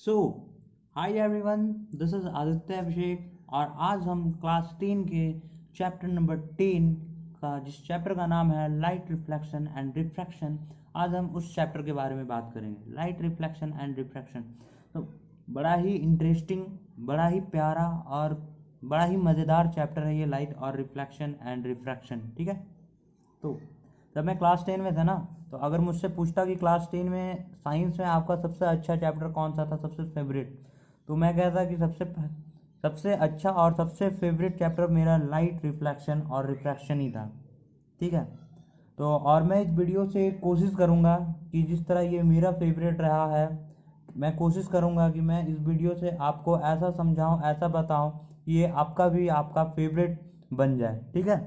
So hi everyone, this is Aditya Abhishek. और आज हम क्लास 10 के चैप्टर नंबर 10 का, जिस चैप्टर का नाम है लाइट रिफ्लेक्शन एंड रिफ्रैक्शन, आज हम उस चैप्टर के बारे में बात करेंगे। लाइट रिफ्लेक्शन एंड रिफ्रैक्शन तो बड़ा ही इंटरेस्टिंग, बड़ा ही प्यारा और बड़ा ही मज़ेदार चैप्टर है ये, लाइट और रिफ्लेक्शन एंड रिफ्रैक्शन। ठीक है। तो जब मैं क्लास 10 में था ना, तो अगर मुझसे पूछता कि क्लास 10 में साइंस में आपका सबसे अच्छा चैप्टर कौन सा था, सबसे फेवरेट, तो मैं कहता कि सबसे अच्छा और सबसे फेवरेट चैप्टर मेरा लाइट रिफ्लेक्शन और रिफ्रैक्शन ही था। ठीक है। तो और मैं इस वीडियो से कोशिश करूँगा कि जिस तरह ये मेरा फेवरेट रहा है, मैं कोशिश करूँगा कि मैं इस वीडियो से आपको ऐसा समझाऊँ, ऐसा बताऊँ कि ये आपका फेवरेट बन जाए। ठीक है।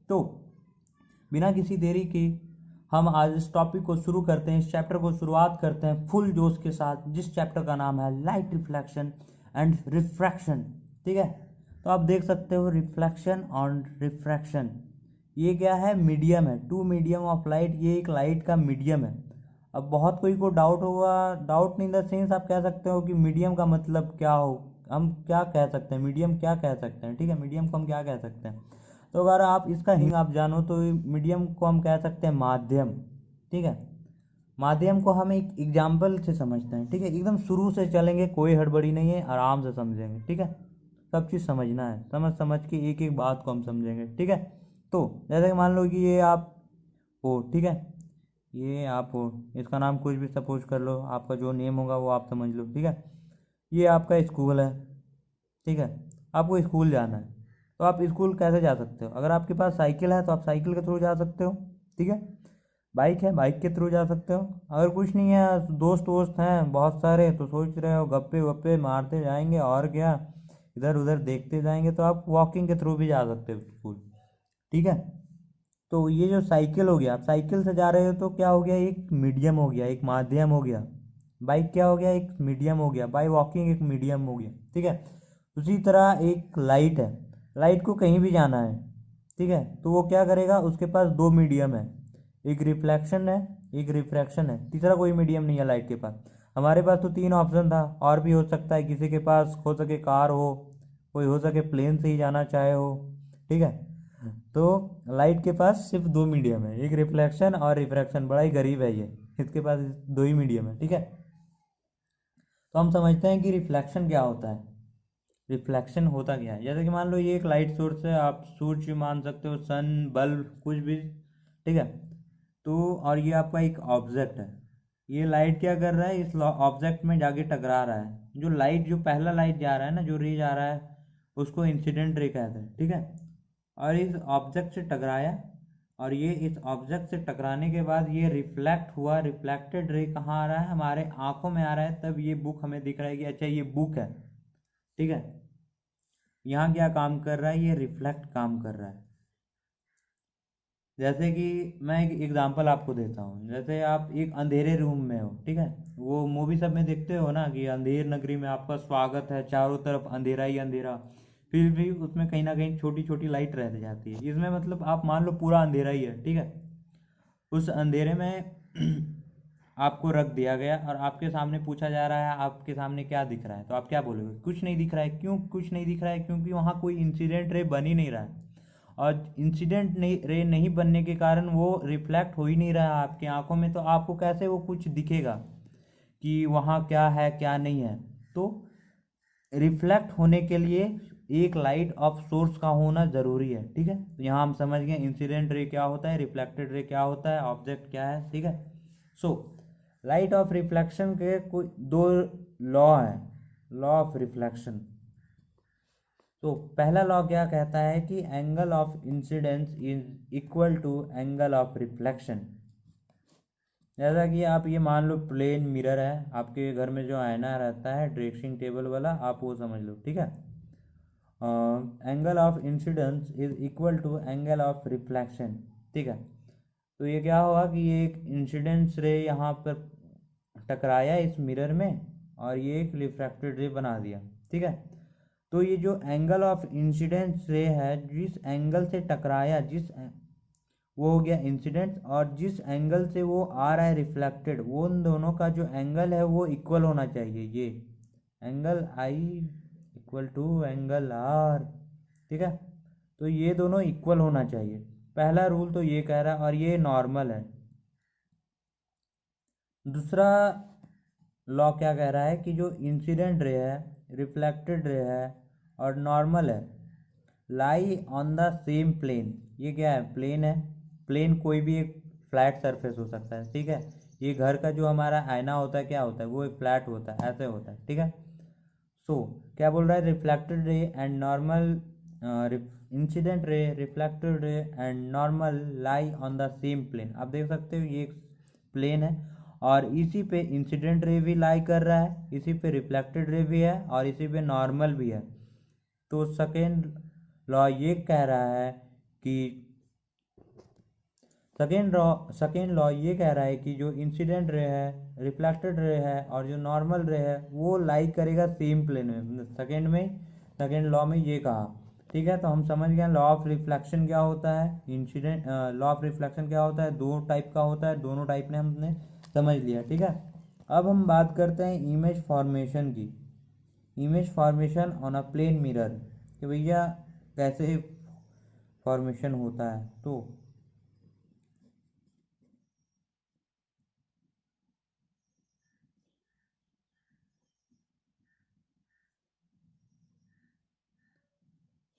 तो बिना किसी देरी के हम आज इस टॉपिक को शुरू करते हैं, इस चैप्टर को शुरुआत करते हैं फुल जोश के साथ, जिस चैप्टर का नाम है लाइट रिफ्लेक्शन एंड रिफ्रैक्शन। ठीक है। तो आप देख सकते हो रिफ्लेक्शन और रिफ्रैक्शन, ये क्या है? मीडियम है, टू मीडियम ऑफ लाइट। ये एक लाइट का मीडियम है। अब बहुत कोई को डाउट होगा, डाउट इन द सेंस आप कह सकते हो कि मीडियम का मतलब क्या हो, हम क्या कह सकते हैं, मीडियम क्या कह सकते हैं। ठीक है, मीडियम को हम क्या कह सकते हैं? तो अगर आप इसका हिंग आप जानो तो मीडियम को हम कह सकते हैं माध्यम। ठीक है। माध्यम को हम एक एग्जाम्पल से समझते हैं। ठीक है, एकदम शुरू से चलेंगे, कोई हड़बड़ी नहीं है, आराम से समझेंगे। ठीक है, सब चीज़ समझना है, समझ समझ के एक एक बात को हम समझेंगे। ठीक है। तो जैसे कि मान लो कि ये आप हो, ठीक है, ये आप हो, इसका नाम कुछ भी सपोज कर लो, आपका जो नेम होगा वो आप समझ लो। ठीक है। ये आपका स्कूल है। ठीक है, आपको स्कूल जाना है, तो आप स्कूल कैसे जा सकते हो? अगर आपके पास साइकिल है तो आप साइकिल के थ्रू जा सकते हो। ठीक है। बाइक है, बाइक के थ्रू जा सकते हो। अगर कुछ नहीं है, दोस्त वोस्त हैं बहुत सारे, तो सोच रहे हो गप्पे वप्पे मारते जाएंगे और क्या, इधर उधर देखते जाएंगे, तो आप वॉकिंग के थ्रू भी जा सकते हो स्कूल। ठीक है। तो ये जो साइकिल हो गया, आप साइकिल से जा रहे हो तो क्या हो गया, एक मीडियम हो गया, एक माध्यम हो गया। बाइक क्या हो गया, एक मीडियम हो गया। बाई वॉकिंग एक मीडियम हो गया। ठीक है। उसी तरह एक लाइट है, लाइट को कहीं भी जाना है, ठीक है, तो वो क्या करेगा, उसके पास दो मीडियम है, एक रिफ्लेक्शन है, एक रिफ्रैक्शन है, तीसरा कोई मीडियम नहीं है लाइट के पास। हमारे पास तो तीन ऑप्शन था, और भी हो सकता है, किसी के पास हो सके कार हो, कोई हो सके प्लेन से ही जाना चाहे हो। ठीक है। तो लाइट के पास सिर्फ दो मीडियम है, एक रिफ्लेक्शन और रिफ्रैक्शन। बड़ा ही गरीब है ये, इसके पास दो ही मीडियम है। ठीक है। तो हम समझते हैं कि रिफ्लेक्शन क्या होता है। रिफ्लेक्शन होता क्या है? जैसे कि मान लो ये एक लाइट सोर्स है, आप सूर्य मान सकते हो, सन, बल्ब, कुछ भी। ठीक है। तो और ये आपका एक ऑब्जेक्ट है, ये लाइट क्या कर रहा है, इस ऑब्जेक्ट में जाके टकरा रहा है। जो लाइट, जो पहला लाइट जा रहा है ना, जो रे जा रहा है, उसको इंसिडेंट रे कहते हैं। ठीक है। और इस ऑब्जेक्ट से टकराया, और ये इस ऑब्जेक्ट से टकराने के बाद ये रिफ्लेक्ट हुआ। रिफ्लेक्टेड रे कहाँ आ रहा है, हमारे आंखों में आ रहा है, तब ये बुक हमें दिख रहा है कि अच्छा ये बुक है। ठीक है। यहाँ क्या काम कर रहा है, ये रिफ्लेक्ट काम कर रहा है। जैसे कि मैं एक एग्जांपल आपको देता हूँ, जैसे आप एक अंधेरे रूम में हो। ठीक है। वो मूवी सब में देखते हो ना कि अंधेर नगरी में आपका स्वागत है, चारों तरफ अंधेरा ही अंधेरा, फिर भी उसमें कहीं ना कहीं छोटी छोटी लाइट रह जाती है। इसमें मतलब आप मान लो पूरा अंधेरा ही है। ठीक है। उस अंधेरे में आपको रख दिया गया और आपके सामने पूछा जा रहा है आपके सामने क्या दिख रहा है, तो आप क्या बोलोगे? कुछ नहीं दिख रहा है। क्यों कुछ नहीं दिख रहा है? क्योंकि वहाँ कोई इंसिडेंट रे बन ही नहीं रहा है, और इंसिडेंट नहीं रे नहीं बनने के कारण वो रिफ्लेक्ट हो ही नहीं रहा है आपकी आंखों में, तो आपको कैसे वो कुछ दिखेगा कि वहाँ क्या है क्या नहीं है? तो रिफ्लेक्ट होने के लिए एक लाइट ऑफ सोर्स का होना ज़रूरी है। ठीक है। तो यहाँ हम समझ गए इंसिडेंट रे क्या होता है, रिफ्लेक्टेड रे क्या होता है, ऑब्जेक्ट क्या है। ठीक है। सो लाइट ऑफ रिफ्लेक्शन के कोई दो लॉ है, लॉ ऑफ रिफ्लेक्शन। तो पहला लॉ क्या कहता है कि angle of incidence is equal to angle of reflection. जैसा कि आप ये मान लो प्लेन मिरर है, आपके घर में जो आईना रहता है ड्रेसिंग टेबल वाला, आप वो समझ लो। ठीक है। Angle of incidence is equal to angle of reflection. ठीक है। तो ये क्या हुआ कि ये एक इंसिडेंस रे यहाँ पर टकराया इस मिरर में, और ये एक रिफ्रैक्टेड रे बना दिया। ठीक है। तो ये जो एंगल ऑफ इंसिडेंस रे है, जिस एंगल से टकराया, वो हो गया इंसिडेंट, और जिस एंगल से वो आ रहा है रिफ्लेक्टेड, वो उन दोनों का जो एंगल है वो इक्वल होना चाहिए। ये angle I equal to angle R, ठीक है। तो ये दोनों इक्वल होना चाहिए, पहला रूल तो ये कह रहा है, और ये नॉर्मल है। दूसरा लॉ क्या कह रहा है कि जो इंसिडेंट रे है, रिफ्लेक्टेड रे है और नॉर्मल है, lie on the same plane. ये क्या है? प्लेन है। प्लेन कोई भी एक फ्लैट सरफेस हो सकता है, ठीक है। ये घर का जो हमारा आईना होता है, क्या होता है? वो एक फ्लैट होता है, ऐसे होता है, ठीक है। सो क्या बोल रहा है? Reflected ray and normal, incident ray, reflected ray and normal lie on the same plane. आप देख सकते हो ये एक प्लेन है, और इसी पे इंसिडेंट रे भी लाई कर रहा है, इसी पे रिफ्लेक्टेड रे भी है, और इसी पे नॉर्मल भी है। तो सेकेंड लॉ ये कह रहा है कि सेकेंड लॉ ये कह रहा है कि जो इंसिडेंट रे है, रिफ्लेक्टेड रे है और जो नॉर्मल रे है, वो लाई करेगा सेम प्लेन में। सेकेंड लॉ में ये कहा, ठीक है। तो हम समझ गए लॉ ऑफ रिफ्लेक्शन क्या होता है, इंसिडेंट लॉ ऑफ रिफ्लेक्शन क्या होता है, दो टाइप का होता है, दोनों टाइप ने हमने समझ लिया, ठीक है। अब हम बात करते हैं इमेज फॉर्मेशन की। Image formation on a plane mirror, कि भैया कैसे फॉर्मेशन होता है। तो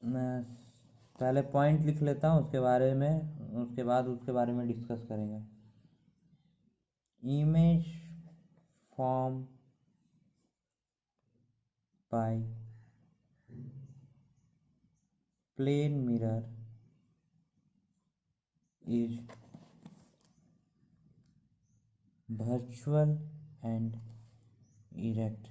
मैं पहले पॉइंट लिख लेता हूँ, उसके बारे में, उसके बाद उसके बारे में डिस्कस करेंगे। Image form by plane mirror is virtual and erect.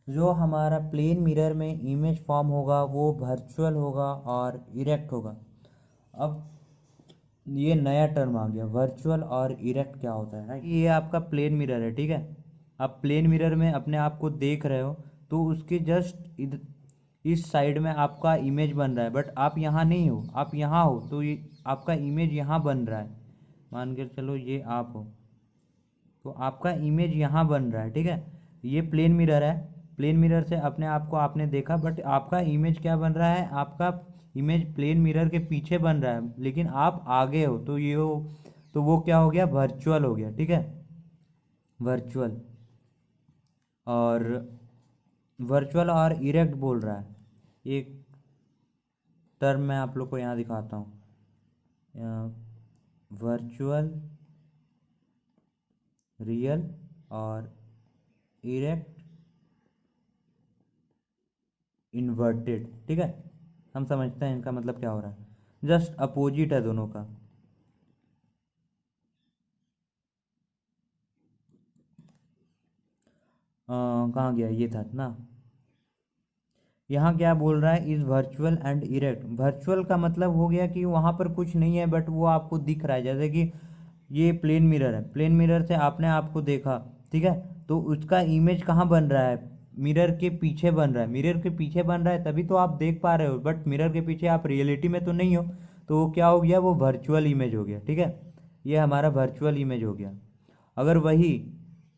जो हमारा प्लेन मिरर में इमेज फॉर्म होगा वो वर्चुअल होगा और इरेक्ट होगा। अब ये नया टर्म आ गया, वर्चुअल और इरेक्ट क्या होता है। ये आपका प्लेन मिरर है, ठीक है। आप प्लेन मिरर में अपने आप को देख रहे हो, तो उसके जस्ट इस साइड में आपका इमेज बन रहा है, बट आप यहाँ नहीं हो, आप यहाँ हो, तो ये आपका इमेज यहाँ बन रहा है। मान के चलो ये आप हो, तो आपका इमेज यहाँ बन रहा है, ठीक है। ये प्लेन मिरर है, प्लेन मिरर से अपने आप को आपने देखा, बट आपका इमेज क्या बन रहा है? आपका इमेज प्लेन मिरर के पीछे बन रहा है, लेकिन आप आगे हो, तो ये हो, तो वो क्या हो गया? वर्चुअल हो गया, ठीक है। वर्चुअल और इरेक्ट बोल रहा है। एक टर्म मैं आप लोग को यहाँ दिखाता हूँ, वर्चुअल, रियल और इरेक्ट, इन्वर्टेड, ठीक है। हम समझते हैं इनका मतलब क्या हो रहा है। जस्ट अपोजिट है दोनों का। कहाँ गया? ये था ना। यहाँ क्या बोल रहा है? Is virtual and erect. Virtual का मतलब हो गया कि वहाँ पर कुछ नहीं है, बट वो आपको दिख रहा है। जैसे कि ये प्लेन मिरर है, प्लेन मिरर से आपने आपको देखा, ठीक है। तो उसका इमेज कहाँ बन रहा है? मिरर के पीछे बन रहा है। मिरर के पीछे बन रहा है तभी तो आप देख पा रहे हो, बट मिरर के पीछे आप रियलिटी में तो नहीं हो। तो वो क्या हो गया? वो वर्चुअल इमेज हो गया, ठीक है। ये हमारा वर्चुअल इमेज हो गया। अगर वही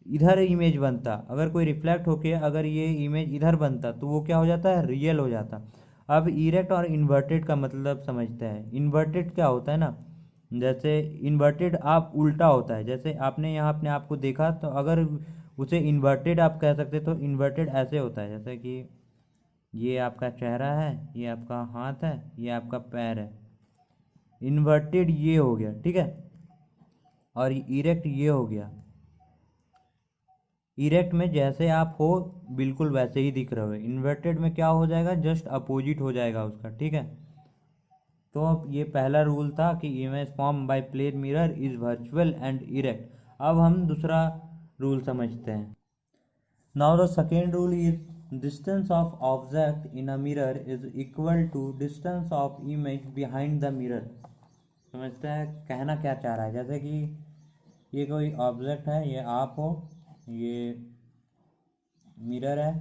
इधर इमेज बनता, अगर कोई रिफ्लेक्ट होके अगर ये इमेज इधर बनता, तो वो क्या हो जाता है? रियल हो जाता। अब इरेक्ट और इन्वर्टेड का मतलब समझते हैं। इन्वर्टेड क्या होता है ना, जैसे इन्वर्टेड आप उल्टा होता है। जैसे आपने यहाँ अपने आप को देखा, तो अगर उसे इन्वर्टेड आप कह सकते, तो इन्वर्टेड ऐसे होता है, जैसे कि ये आपका चेहरा है, ये आपका हाथ है, ये आपका पैर है। इन्वर्टेड ये हो गया, ठीक है। और इरेक्ट ये हो गया। इरेक्ट में जैसे आप हो बिल्कुल वैसे ही दिख रहे हो। इन्वर्टेड में क्या हो जाएगा? जस्ट अपोजिट हो जाएगा उसका, ठीक है। तो अब ये पहला रूल था कि image form by plane mirror is virtual and erect. अब हम दूसरा रूल समझते हैं। Now the second rule is distance of object in a mirror is equal to distance of image behind the mirror. समझते हैं कहना क्या चाह रहा है। जैसे कि ये कोई ऑब्जेक्ट है, ये आप हो, ये मिरर है,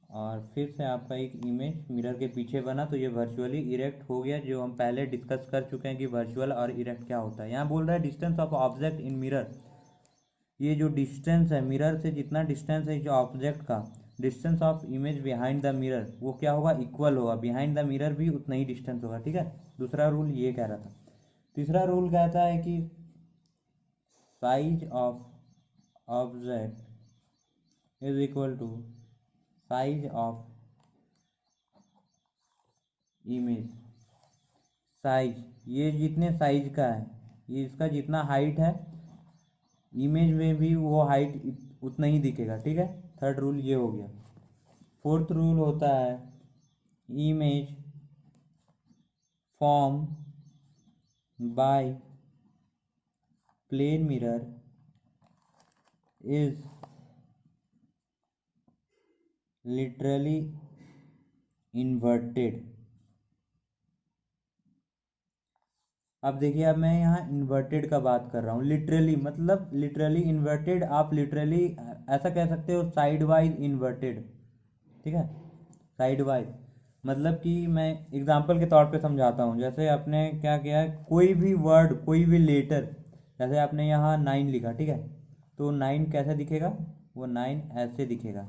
और फिर से आपका एक इमेज मिरर के पीछे बना, तो ये वर्चुअली इरेक्ट हो गया, जो हम पहले डिस्कस कर चुके हैं कि वर्चुअल और इरेक्ट क्या होता है। यहाँ बोल रहा है distance of object in mirror ये जो डिस्टेंस है मिरर से, जितना डिस्टेंस है जो ऑब्जेक्ट का, distance of image behind the mirror, वो क्या होगा, इक्वल होगा, बिहाइंड द मिरर भी उतना ही डिस्टेंस होगा। ठीक है, दूसरा रूल ये कह रहा था। तीसरा रूल कहता है कि size of object is equal to size of image. Size, ये जितने साइज का है, ये इसका जितना हाइट है, इमेज में भी वो हाइट उतना ही दिखेगा। ठीक है, थर्ड रूल ये हो गया। फोर्थ रूल होता है image form by plane mirror is literally inverted. अब देखिए, अब मैं यहाँ इन्वर्टेड का बात कर रहा हूँ। लिटरली मतलब लिटरली इन्वर्टेड, आप लिटरली ऐसा कह सकते हो साइड वाइज इन्वर्टेड। ठीक है, साइड वाइज मतलब कि मैं एग्जांपल के तौर पे समझाता हूँ। जैसे आपने क्या किया है, कोई भी वर्ड, कोई भी लेटर, जैसे आपने यहाँ 9 लिखा, ठीक है, तो 9 कैसे दिखेगा, वो 9 ऐसे दिखेगा।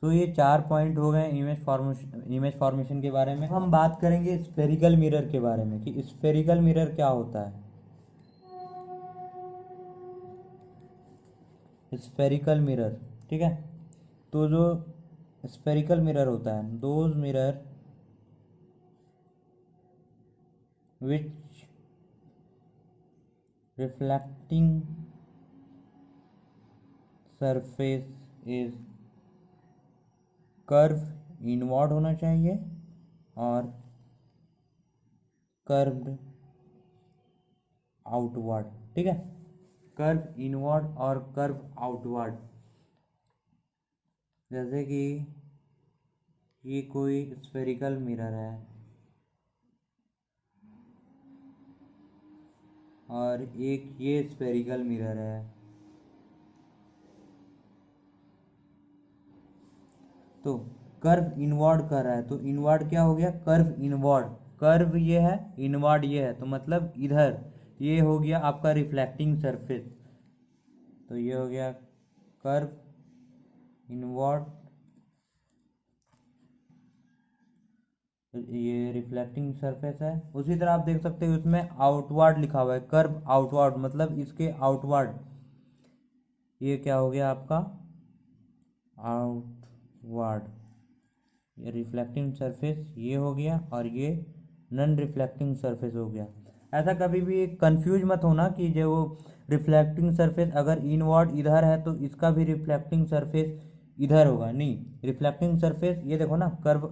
तो ये 4 पॉइंट हो गए इमेज फॉर्मेशन के बारे में। हम बात करेंगे स्फेरिकल मिरर के बारे में कि स्फेरिकल मिरर क्या होता है। स्फेरिकल मिरर, ठीक है, तो जो स्फेरिकल मिरर होता है, those mirror which reflecting surface is curve inward होना चाहिए और कर्व्ड आउटवर्ड। ठीक है, कर्व इनवर्ड और कर्व आउटवर्ड। जैसे कि ये कोई स्फेरिकल मिरर है और एक ये स्फेरिकल मिरर है, तो कर्व इनवर्ड कर रहा है, तो इनवर्ड क्या हो गया, कर्व इनवर्ड। कर्व ये है, इनवर्ड ये है, तो मतलब इधर ये हो गया आपका रिफ्लेक्टिंग सरफेस, तो ये हो गया कर्व इनवर्ड, ये रिफ्लेक्टिंग सरफेस है। उसी तरह आप देख सकते हो उसमें आउटवर्ड लिखा हुआ है, कर्व आउटवर्ड, मतलब इसके आउटवर्ड, ये क्या हो गया आपका आउटवर्ड। ये रिफ्लेक्टिंग सरफेस ये हो गया और ये नॉन रिफ्लेक्टिंग सरफेस हो गया। ऐसा कभी भी कंफ्यूज मत होना कि जो वो रिफ्लेक्टिंग सरफेस अगर इनवर्ड इधर है तो इसका भी रिफ्लेक्टिंग सरफेस इधर होगा, नहीं। रिफ्लेक्टिंग सरफेस ये देखो ना, कर्व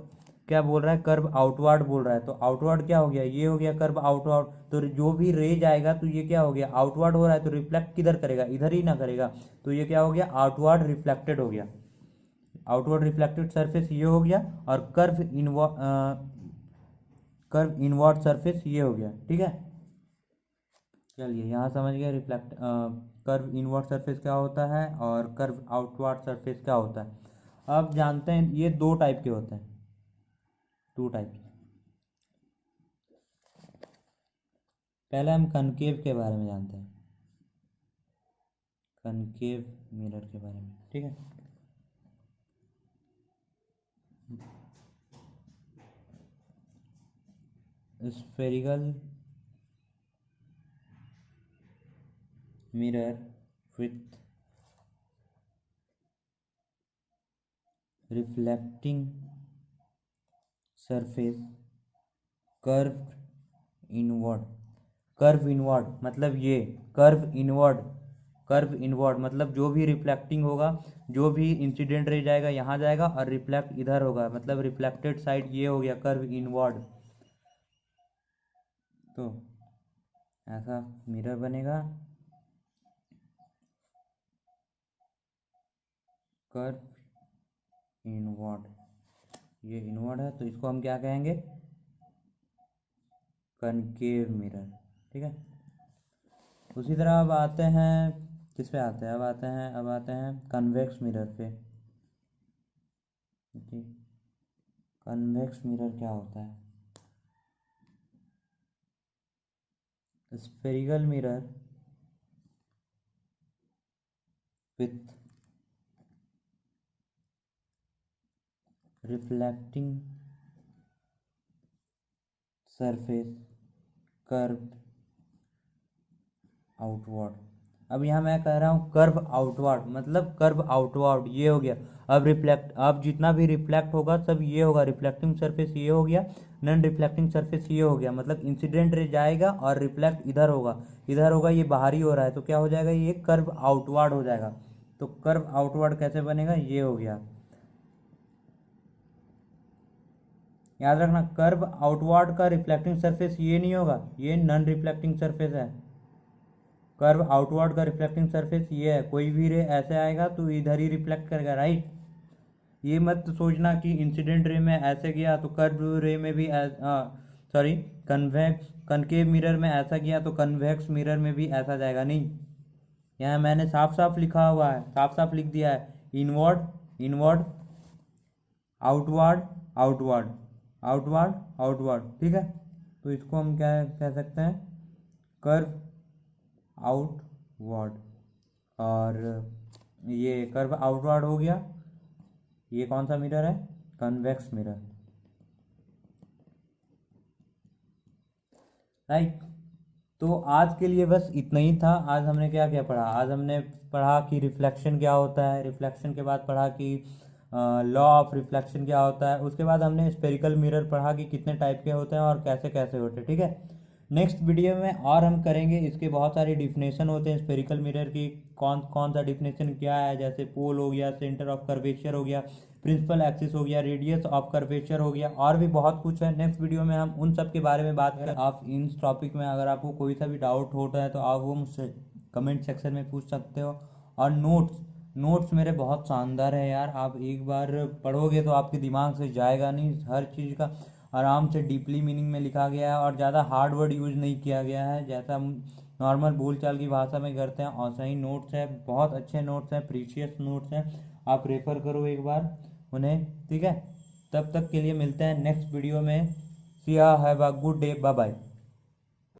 क्या बोल रहा है, कर्व आउटवर्ड बोल रहा है, तो आउटवर्ड क्या हो गया, ये हो गया कर्व आउटवर्ड। तो जो भी रेज आएगा तो ये क्या हो गया, आउटवर्ड हो रहा है, तो रिफ्लेक्ट किधर करेगा, इधर ही ना करेगा, तो ये क्या हो गया, आउटवर्ड रिफ्लेक्टेड हो गया। आउटवर्ड रिफ्लेक्टेड सरफेस ये हो गया और कर्व इनवर्ड सरफेस ये हो गया। ठीक है, चलिए यहाँ समझ गए रिफ्लेक्ट कर्व इनवर्ड सरफेस क्या होता है और कर्व आउटवर्ड सरफेस क्या होता है। अब जानते हैं ये दो टाइप के होते हैं, टू टाइप। पहले हम कनकेव के बारे में जानते हैं, कनकेव मिरर के बारे में। ठीक है, spherical mirror with reflecting surface curve inward. Curve inward मतलब ये कर्व इनवर्ड, कर्व इनवर्ड मतलब जो भी रिफ्लेक्टिंग होगा, जो भी इंसिडेंट रे जाएगा यहाँ जाएगा और रिफ्लेक्ट इधर होगा, मतलब रिफ्लेक्टेड साइड ये हो गया कर्व इनवर्ड। तो ऐसा मिरर बनेगा, कर्व इनवर्ड, ये इनवर्ड है तो इसको हम क्या कहेंगे, कनकेव मिरर। ठीक है, उसी तरह अब आते हैं, किस पे आते हैं, अब आते हैं कन्वेक्स मिरर पे। कन्वेक्स मिरर क्या होता है, spherical mirror with reflecting surface curve outward. अब यहाँ मैं कह रहा हूँ कर्व आउटवर्ड, मतलब कर्व आउटवर्ड ये हो गया। अब जितना भी रिफ्लेक्ट होगा सब ये होगा, रिफ्लेक्टिंग सरफेस ये हो गया, नॉन रिफ्लेक्टिंग सरफेस ये हो गया। मतलब इंसिडेंट रे जाएगा और रिफ्लेक्ट इधर होगा, ये बाहरी हो रहा है तो क्या हो जाएगा, ये कर्व आउटवर्ड हो जाएगा। तो कर्व आउटवर्ड कैसे बनेगा, ये हो गया। याद रखना कर्व आउटवर्ड का रिफ्लेक्टिंग सरफेस ये नहीं होगा, ये नॉन रिफ्लेक्टिंग सरफेस है। कर्व आउटवर्ड का रिफ्लेक्टिंग सरफेस ये है, कोई भी रे ऐसे आएगा तो इधर ही रिफ्लेक्ट करेगा, राइट। ये मत सोचना कि इंसिडेंट रे में ऐसे गया तो कर्व रे में भी सॉरी कनकेव मिरर में ऐसा गया तो कन्वेक्स मिरर में भी ऐसा जाएगा, नहीं। यहाँ मैंने साफ साफ लिखा हुआ है, साफ साफ लिख दिया है, inward inward, outward outward, outward outward, ठीक है। तो इसको हम क्या कह सकते हैं, कर्व आउटवर्ड। और ये कर्व आउटवर्ड हो गया। ये कौन सा मिरर है, कन्वेक्स मिरर, राइट। तो आज के लिए बस इतना ही था। आज हमने क्या क्या पढ़ा, आज हमने पढ़ा कि रिफ्लेक्शन क्या होता है, रिफ्लेक्शन के बाद पढ़ा कि लॉ ऑफ रिफ्लेक्शन क्या होता है, उसके बाद हमने स्पेरिकल मिरर पढ़ा कि कितने टाइप के होते हैं और कैसे कैसे होते हैं, ठीक है। नेक्स्ट वीडियो में और हम करेंगे इसके बहुत सारी डिफिनेशन होते हैं स्पेरिकल मिरर की, कौन कौन सा डिफिनेशन क्या है, जैसे पोल हो गया, सेंटर ऑफ कर्वेचर हो गया, प्रिंसिपल एक्सिस हो गया, रेडियस ऑफ कर्वेचर हो गया, और भी बहुत कुछ है। नेक्स्ट वीडियो में हम उन सब के बारे में बात करें। आप इन टॉपिक में अगर आपको कोई सा भी डाउट होता है तो आप वो मुझसे कमेंट सेक्शन में पूछ सकते हो। और नोट्स मेरे बहुत शानदार है यार, आप एक बार पढ़ोगे तो आपके दिमाग से जाएगा नहीं, हर चीज़ का आराम से डीपली मीनिंग में लिखा गया है और ज़्यादा हार्ड वर्ड यूज नहीं किया गया है, जैसा हम नॉर्मल बोलचाल की भाषा में करते हैं और सही नोट्स है, बहुत अच्छे नोट्स हैं, प्रीशियस नोट्स हैं। आप रेफर करो एक बार उन्हें, ठीक है। तब तक के लिए मिलते हैं नेक्स्ट वीडियो में। See have a good day, bye bye.